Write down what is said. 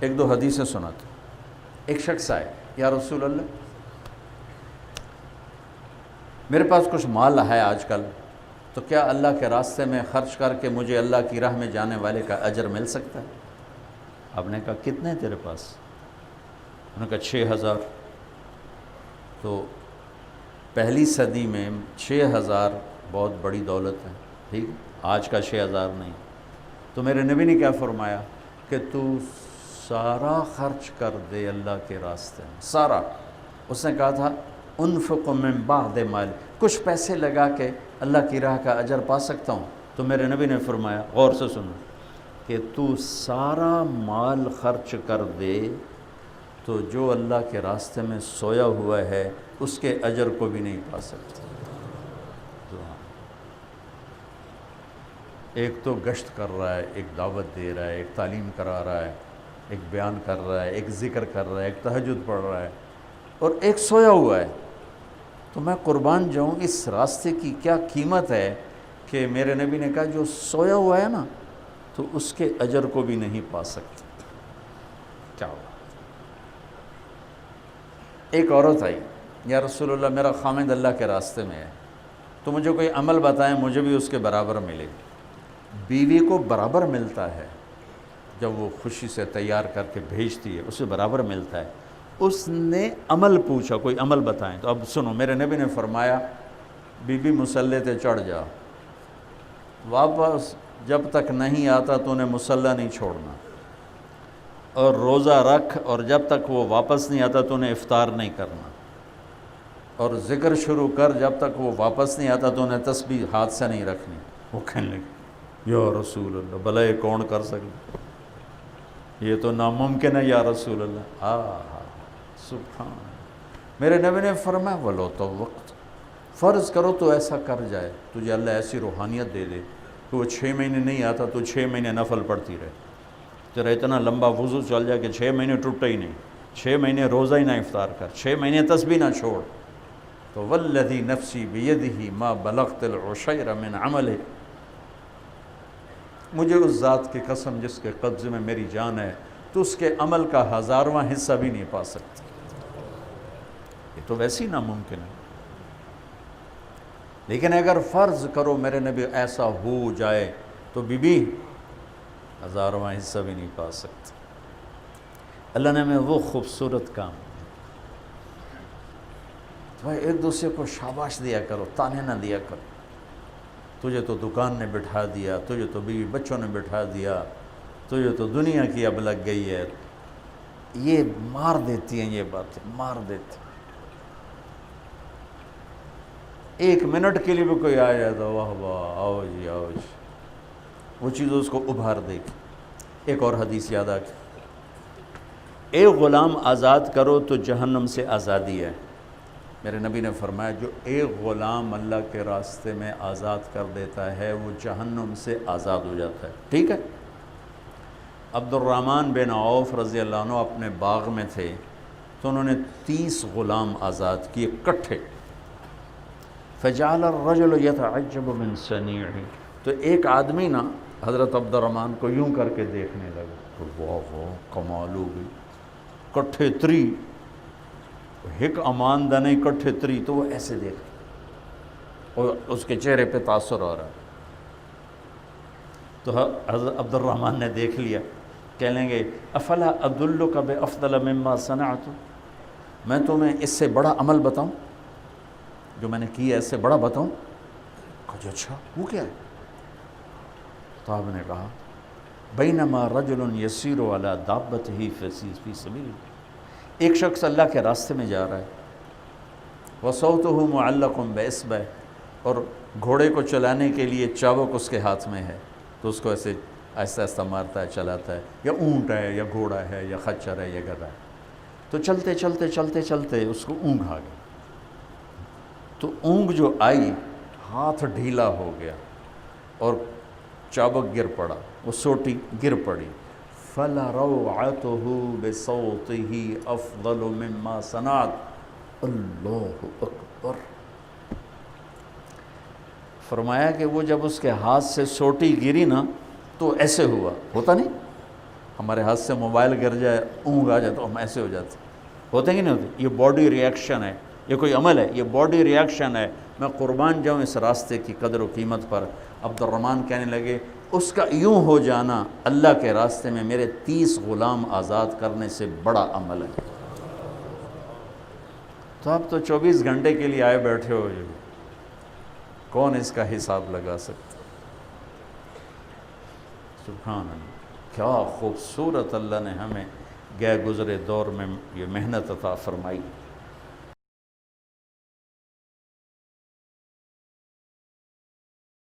ایک دو حدیثیں سناتے. ایک شخص آئے, یا رسول اللہ میرے پاس کچھ مال ہے آج کل, تو کیا اللہ کے راستے میں خرچ کر کے مجھے اللہ کی راہ میں جانے والے کا اجر مل سکتا ہے؟ آپ نے کہا کتنے تیرے پاس؟ انہوں نے کہا 6000. تو پہلی صدی میں 6000 بہت بڑی دولت ہے, ٹھیک, آج کا 6000 نہیں. تو میرے نبی نے کیا فرمایا کہ تو سارا خرچ کر دے اللہ کے راستے میں, سارا. اس نے کہا تھا انفق من بعد مال, کچھ پیسے لگا کے اللہ کی راہ کا اجر پا سکتا ہوں؟ تو میرے نبی نے فرمایا, غور سے سنو, کہ تو سارا مال خرچ کر دے تو جو اللہ کے راستے میں سویا ہوا ہے اس کے اجر کو بھی نہیں پا سکتا. ایک تو گشت کر رہا ہے, ایک دعوت دے رہا ہے, ایک تعلیم کرا رہا ہے, ایک بیان کر رہا ہے, ایک ذکر کر رہا ہے, ایک تہجد پڑھ رہا ہے, اور ایک سویا ہوا ہے. تو میں قربان جاؤں, اس راستے کی کیا قیمت ہے کہ میرے نبی نے کہا جو سویا ہوا ہے نا تو اس کے اجر کو بھی نہیں پا سکتا. کیا ہوا؟ ایک عورت آئی, یا رسول اللہ میرا خامد اللہ کے راستے میں ہے, تو مجھے کوئی عمل بتائیں مجھے بھی اس کے برابر ملے. بیوی کو برابر ملتا ہے جب وہ خوشی سے تیار کر کے بھیجتی ہے, اسے برابر ملتا ہے. اس نے عمل پوچھا, کوئی عمل بتائیں. تو اب سنو, میرے نبی نے فرمایا بی بی مصلی تے چڑھ جا, واپس جب تک نہیں آتا تو انہیں مصلی نہیں چھوڑنا, اور روزہ رکھ, اور جب تک وہ واپس نہیں آتا تو انہیں افطار نہیں کرنا, اور ذکر شروع کر جب تک وہ واپس نہیں آتا تو انہیں تسبیح ہاتھ سے نہیں رکھنی. وہ کہنے لگے یا رسول اللہ بھلا یہ کون کر سکتا, یہ تو ناممکن ہے یا رسول اللہ. سبحان. میرے نبی نے فرمایا ولو تو وقت, فرض کرو تو ایسا کر جائے, تجھے اللہ ایسی روحانیت دے دے کہ وہ 6 مہینے نہیں آتا تو 6 مہینے نفل پڑتی رہے, ذرا اتنا لمبا وضو چل جائے کہ 6 مہینے ٹوٹے ہی نہیں, 6 مہینے روزہ ہی نہ افطار کر, 6 مہینے تسبیح نہ چھوڑ. تو والذی نفسی بیدہ ما بلغت العشیر من عملہ, مجھے اس ذات کی قسم جس کے قبضے میں میری جان ہے, تو اس کے عمل کا 1000واں حصہ بھی نہیں پا سکتی. یہ تو ویسے ہی ناممکن ہے. لیکن اگر فرض کرو میرے نبی ایسا ہو جائے تو بی بی 1000واں حصہ بھی نہیں پا سکتی. اللہ نے ہمیں وہ خوبصورت کام, بھائی ایک دوسرے کو شاباش دیا کرو, تانے نہ دیا کرو. تجھے تو دکان نے بٹھا دیا, تجھے تو بیوی بچوں نے بٹھا دیا, تجھے تو دنیا کی اب لگ گئی ہے. یہ مار دیتی ہیں, یہ باتیں مار دیتی. 1 منٹ کے لیے بھی کوئی آ جائے تو واہ واہ آؤ جی آؤ جی, وہ چیز اس کو ابھار دے گی. ایک اور حدیث یاد آ گئی, ایک غلام آزاد کرو تو جہنم سے آزادی ہے. میرے نبی نے فرمایا جو ایک غلام اللہ کے راستے میں آزاد کر دیتا ہے وہ جہنم سے آزاد ہو جاتا ہے. ٹھیک ہے. عبد الرحمن بن عوف رضی اللہ عنہ اپنے باغ میں تھے, تو انہوں نے 30 غلام آزاد کیے کٹھے. فجعل الرجل يتعجب من صنيعه, تو ایک آدمی نا حضرت عبد الرحمن کو یوں کر کے دیکھنے لگا, تو واہ واہ کمال ہو گئی, کٹھے 3 ایک امان دنے کٹھے 3, تو وہ ایسے دیکھ, اور اس کے چہرے پہ تاثر ہو رہا ہے. تو حضرت عبد الرحمن نے دیکھ لیا, کہنے لگے افلا ادلک بافضل مما صنعت, میں تمہیں اس سے بڑا عمل بتاؤں, جو میں نے کیا اس سے بڑا بتاؤں. کہا اچھا وہ کیا ہے؟ تو آپ نے کہا بینما رجل یسیر علی دابتہ فی سبیل, ایک شخص اللہ کے راستے میں جا رہا ہے, وصوتہ معلق باصبع, اور گھوڑے کو چلانے کے لیے چابک اس کے ہاتھ میں ہے, تو اس کو ایسے آہستہ آہستہ مارتا ہے, چلاتا ہے, یا اونٹ ہے یا گھوڑا ہے یا خچر ہے یا گدھا ہے. تو چلتے چلتے چلتے چلتے اس کو اونگ آ گئی. تو اونگ جو آئی ہاتھ ڈھیلا ہو گیا اور چابک گر پڑا, وہ سوٹی گر پڑی. فَلَرَوْعَتُهُ بِصَوْتِهِ أَفْضَلُ مِمَّا صَنَعَتْ. اللہ اکبر. فرمایا کہ وہ جب اس کے ہاتھ سے سوٹی گری نا تو ایسے ہوا, ہوتا نہیں, ہمارے ہاتھ سے موبائل گر جائے، اونگ آ جائے تو ہم ایسے ہو جاتے ہوتے ہیں کہ نہیں ہوتے؟ یہ باڈی ریئیکشن ہے، یہ کوئی عمل ہے، یہ باڈی ریئیکشن ہے۔ میں قربان جاؤں اس راستے کی قدر و قیمت پر۔ عبد الرحمن کہنے لگے اس کا یوں ہو جانا اللہ کے راستے میں میرے 30 غلام آزاد کرنے سے بڑا عمل ہے۔ تو آپ تو 24 گھنٹے کے لیے آئے بیٹھے ہو، کون اس کا حساب لگا سکتا؟ سبحان اللہ، کیا خوبصورت اللہ نے ہمیں گئے گزرے دور میں یہ محنت عطا فرمائی۔